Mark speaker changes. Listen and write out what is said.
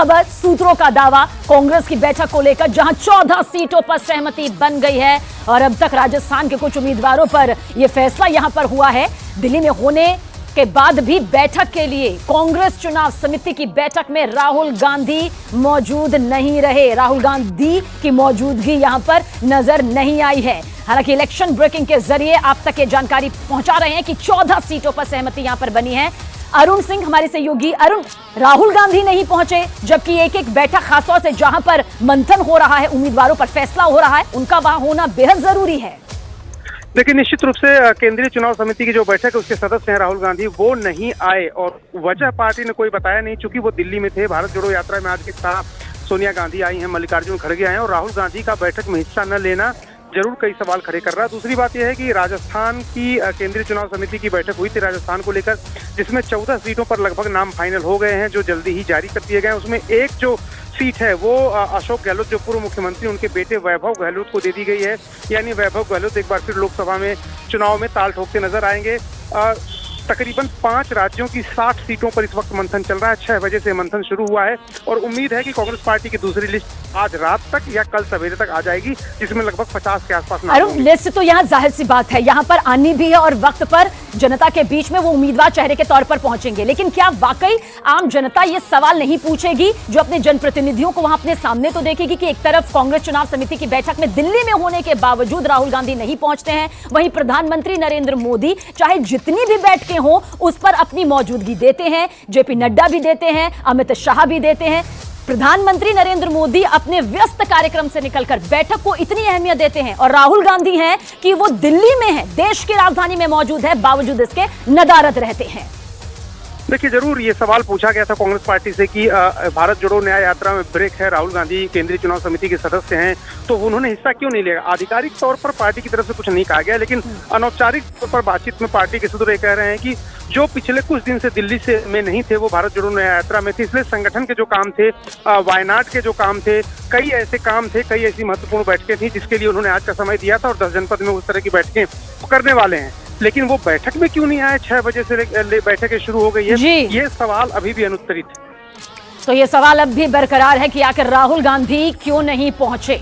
Speaker 1: खबर, सूत्रों का दावा कांग्रेस की बैठक को लेकर, जहां 14 सीटों पर सहमति बन गई है और अब तक राजस्थान के कुछ उम्मीदवारों पर यह फैसला यहां पर हुआ है। दिल्ली में होने के बाद भी बैठक के लिए कांग्रेस चुनाव समिति की बैठक में राहुल गांधी मौजूद नहीं रहे। राहुल गांधी की मौजूदगी यहां पर नजर नहीं आई है। हालांकि इलेक्शन ब्रेकिंग के जरिए आप तक ये जानकारी पहुंचा रहे हैं कि 14 सीटों पर सहमति यहां पर बनी है। अरुण सिंह हमारे सहयोगी। अरुण, राहुल गांधी नहीं पहुंचे, जबकि एक एक बैठक खासतौर से जहां पर मंथन हो रहा है, उम्मीदवारों पर फैसला हो रहा है, उनका वहां होना बेहद जरूरी है।
Speaker 2: देखिए, निश्चित रूप से केंद्रीय चुनाव समिति की जो बैठक है उसके सदस्य हैं राहुल गांधी, वो नहीं आए और वजह पार्टी ने कोई बताया नहीं, चूंकि वो दिल्ली में थे। भारत जोड़ो यात्रा में आज की तरह सोनिया गांधी आई हैं, मल्लिकार्जुन खड़गे आए हैं और राहुल गांधी का बैठक में हिस्सा न लेना जरूर कई सवाल खड़े कर रहा है। दूसरी बात यह है कि राजस्थान की केंद्रीय चुनाव समिति की बैठक हुई थी राजस्थान को लेकर, जिसमें 14 सीटों पर लगभग नाम फाइनल हो गए हैं, जो जल्दी ही जारी कर दिए गए हैं। उसमें एक जो सीट है वो अशोक गहलोत, जो पूर्व मुख्यमंत्री, उनके बेटे वैभव गहलोत को दे दी गई है। यानी वैभव गहलोत एक बार फिर लोकसभा में चुनाव में ताल ठोकते नजर आएंगे। तकरीबन 5 राज्यों की 60 सीटों पर इस वक्त मंथन चल रहा है। 6 बजे से मंथन शुरू हुआ है और उम्मीद है कि कांग्रेस पार्टी की दूसरी लिस्ट आज रात तक या कल सवेरे तक आ जाएगी, जिसमें लगभग 50 के आसपास नाम
Speaker 1: अरुण, लिस्ट तो यहाँ जाहिर सी बात है यहाँ पर आनी भी है और वक्त पर जनता के बीच में वो उम्मीदवार चेहरे के तौर पर पहुंचेंगे। लेकिन क्या वाकई आम जनता ये सवाल नहीं पूछेगी, जो अपने जनप्रतिनिधियों को वहां अपने सामने तो देखेगी कि एक तरफ कांग्रेस चुनाव समिति की बैठक में दिल्ली में होने के बावजूद राहुल गांधी नहीं पहुंचते हैं, वहीं प्रधानमंत्री नरेंद्र मोदी चाहे जितनी भी बैठकें हो उस पर अपनी मौजूदगी देते हैं, जेपी नड्डा भी देते हैं, अमित शाह भी देते हैं। प्रधानमंत्री नरेंद्र मोदी अपने व्यस्त कार्यक्रम से निकलकर बैठक को इतनी अहमियत देते हैं और राहुल गांधी हैं कि वो दिल्ली में है, देश की राजधानी में मौजूद है, बावजूद इसके नदारद रहते हैं।
Speaker 2: देखिए, जरूर ये सवाल पूछा गया था कांग्रेस पार्टी से कि भारत जोड़ो न्याय यात्रा में ब्रेक है, राहुल गांधी केंद्रीय चुनाव समिति के सदस्य हैं, तो उन्होंने हिस्सा क्यों नहीं लिया। आधिकारिक तौर पर पार्टी की तरफ से कुछ नहीं कहा गया, लेकिन अनौपचारिक तौर पर बातचीत में पार्टी के सूत्र कह रहे हैं कि जो पिछले कुछ दिन से दिल्ली से में नहीं थे वो भारत जोड़ो न्याय यात्रा में थे, इसलिए संगठन के जो काम थे, वायनाड के जो काम थे, कई ऐसे काम थे, कई ऐसी महत्वपूर्ण बैठकें थी जिसके लिए उन्होंने आज का समय दिया था और 10 जनपद में उस तरह की बैठकें करने वाले हैं। लेकिन वो बैठक में क्यों नहीं आए? 6 बजे से बैठकें शुरू हो गई है, ये सवाल अभी भी अनुत्तरित है।
Speaker 1: तो ये सवाल अब भी बरकरार है कि आखिर राहुल गांधी क्यों नहीं पहुंचे।